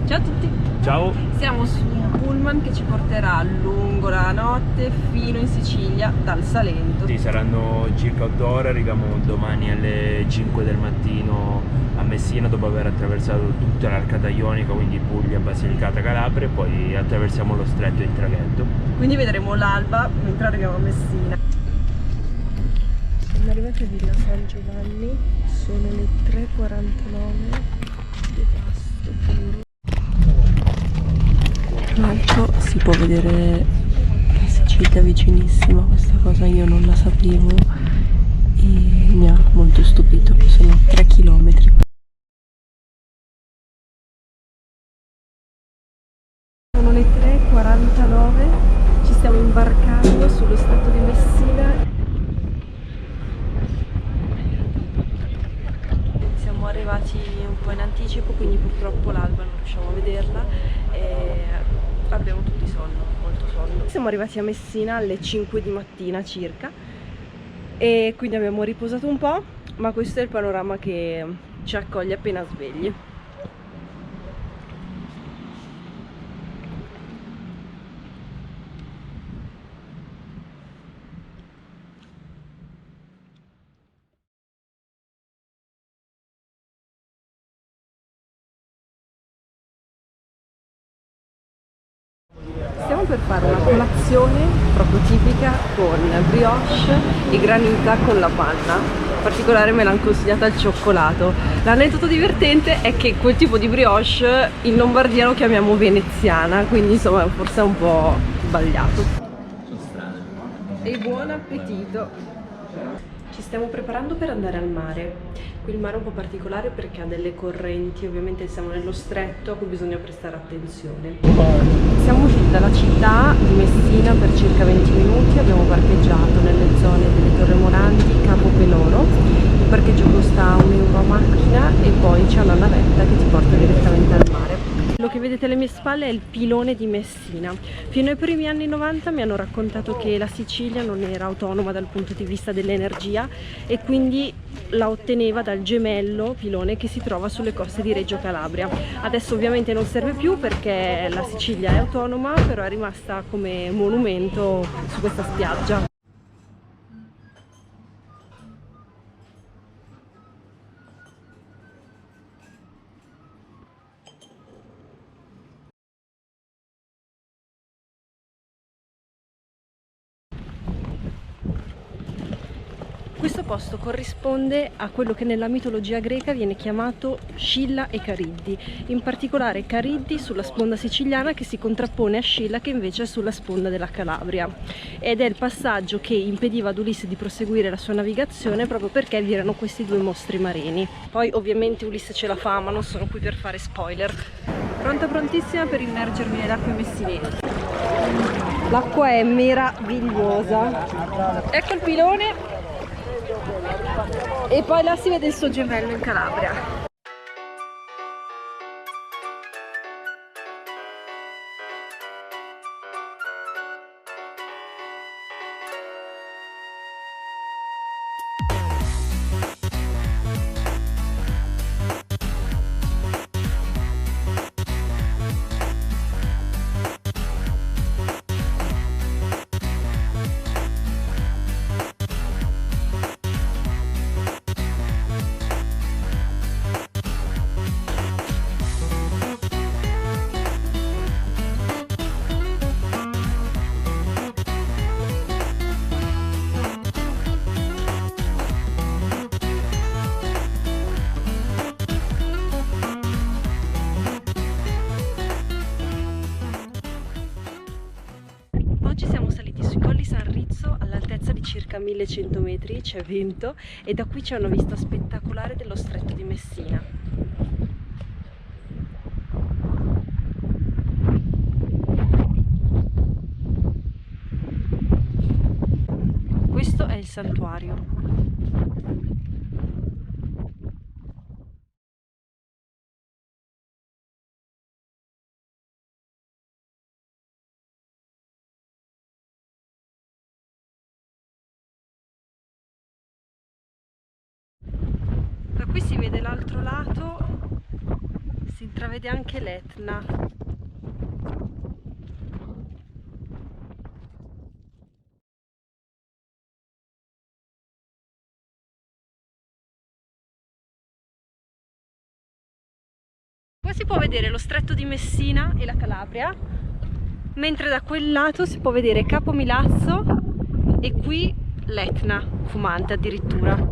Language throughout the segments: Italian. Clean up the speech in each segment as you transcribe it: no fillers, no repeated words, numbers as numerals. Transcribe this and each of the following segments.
Ciao a tutti! Ciao! Siamo su un pullman che ci porterà lungo la notte fino in Sicilia dal Salento. Sì, saranno circa 8 ore, arriviamo domani alle 5 del mattino a Messina dopo aver attraversato tutta l'arcata ionica, quindi Puglia, Basilicata, Calabria, e poi attraversiamo lo stretto in traghetto. Quindi vedremo l'alba mentre arriviamo a Messina. Siamo arrivati a Villa San Giovanni, sono le 3:49, devasto puro. Tra l'altro si può vedere la Sicilia vicinissima, questa cosa io non la sapevo e mi ha molto stupito, sono 3 chilometri. Sono le 3:49, ci stiamo imbarcando sullo stretto di Messina. Siamo arrivati un po' in anticipo, quindi purtroppo l'alba non riusciamo a vederla e abbiamo tutti sonno, molto sonno. Siamo arrivati a Messina alle 5 di mattina circa e quindi abbiamo riposato un po', ma questo è il panorama che ci accoglie appena svegli. Stiamo per fare una colazione proprio tipica con brioche e granita con la panna. In particolare me l'hanno consigliata al cioccolato. L'aneddoto divertente è che quel tipo di brioche in Lombardia lo chiamiamo veneziana, quindi insomma forse è un po' sbagliato. Sono strane. E buon appetito! Ci stiamo preparando per andare al mare. Qui il mare è un po' particolare perché ha delle correnti, ovviamente siamo nello stretto a cui bisogna prestare attenzione. Siamo usciti dalla città di Messina per circa 20 minuti, abbiamo parcheggiato nelle zone delle Torre Moranti, Capo Peloro. Il parcheggio costa €1 a macchina e poi c'è una navetta che ti porta direttamente al mare. Quello che vedete alle mie spalle è il pilone di Messina. Fino ai primi anni 90 mi hanno raccontato che la Sicilia non era autonoma dal punto di vista dell'energia e quindi la otteneva dal gemello pilone che si trova sulle coste di Reggio Calabria. Adesso ovviamente non serve più perché la Sicilia è autonoma, però è rimasta come monumento su questa spiaggia. Questo posto corrisponde a quello che nella mitologia greca viene chiamato Scilla e Cariddi, in particolare Cariddi sulla sponda siciliana che si contrappone a Scilla che invece è sulla sponda della Calabria, ed è il passaggio che impediva ad Ulisse di proseguire la sua navigazione proprio perché vi erano questi due mostri marini. Poi ovviamente Ulisse ce la fa, ma non sono qui per fare spoiler. Pronta prontissima per immergermi nelle acque messinesi. L'acqua è meravigliosa. Ecco il pilone. E poi là si vede il suo gemello in Calabria. Oggi siamo saliti sui colli San Rizzo all'altezza di circa 1100 metri, c'è vento e da qui c'è una vista spettacolare dello stretto di Messina. Questo è il santuario. Da qui si vede l'altro lato, intravede anche l'Etna. Qua si può vedere lo stretto di Messina e la Calabria, mentre da quel lato si può vedere Capo Milazzo e qui l'Etna fumante addirittura.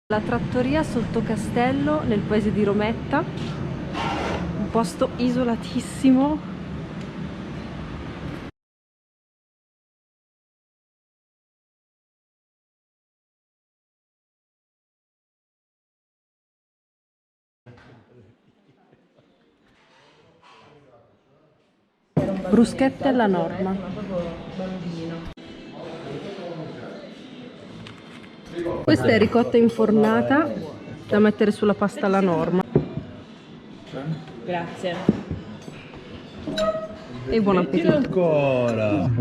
La trattoria sotto castello nel paese di Rometta, un posto isolatissimo. Bruschette alla norma. Questa è ricotta infornata da mettere sulla pasta alla norma. Grazie. E buon appetito. Ancora!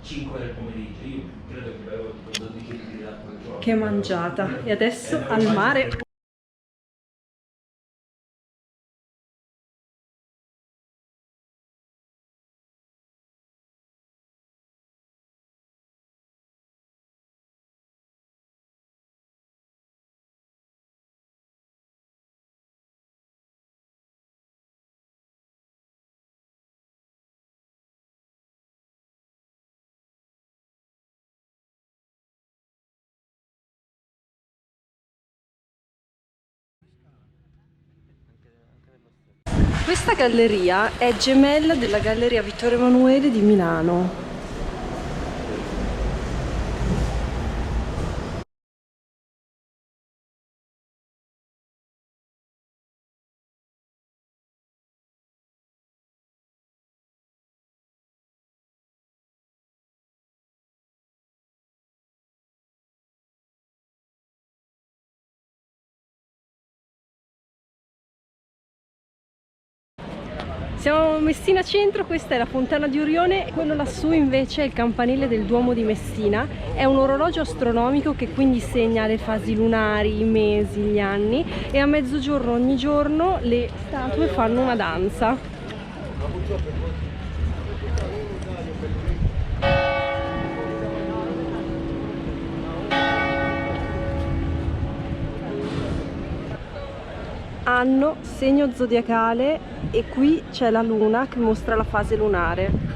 5 del pomeriggio, io credo che avevo 12 litri d'acqua al giorno. Che mangiata! E adesso al mare. Questa galleria è gemella della Galleria Vittorio Emanuele di Milano. Siamo a Messina Centro, questa è la Fontana di Orione, quello lassù invece è il campanile del Duomo di Messina. È un orologio astronomico che quindi segna le fasi lunari, i mesi, gli anni, e a mezzogiorno ogni giorno le statue fanno una danza. Anno, segno zodiacale, e qui c'è la luna che mostra la fase lunare.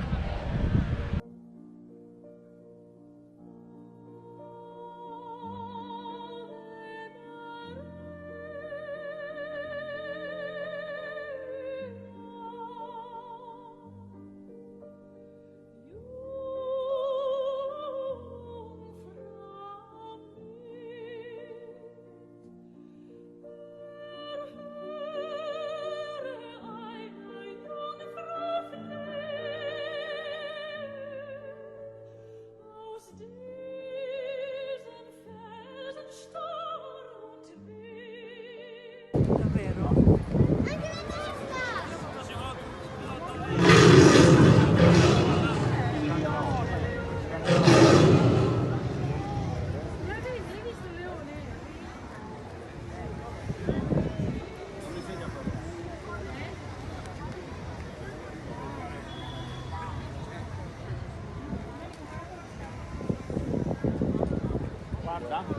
Davvero? Guarda.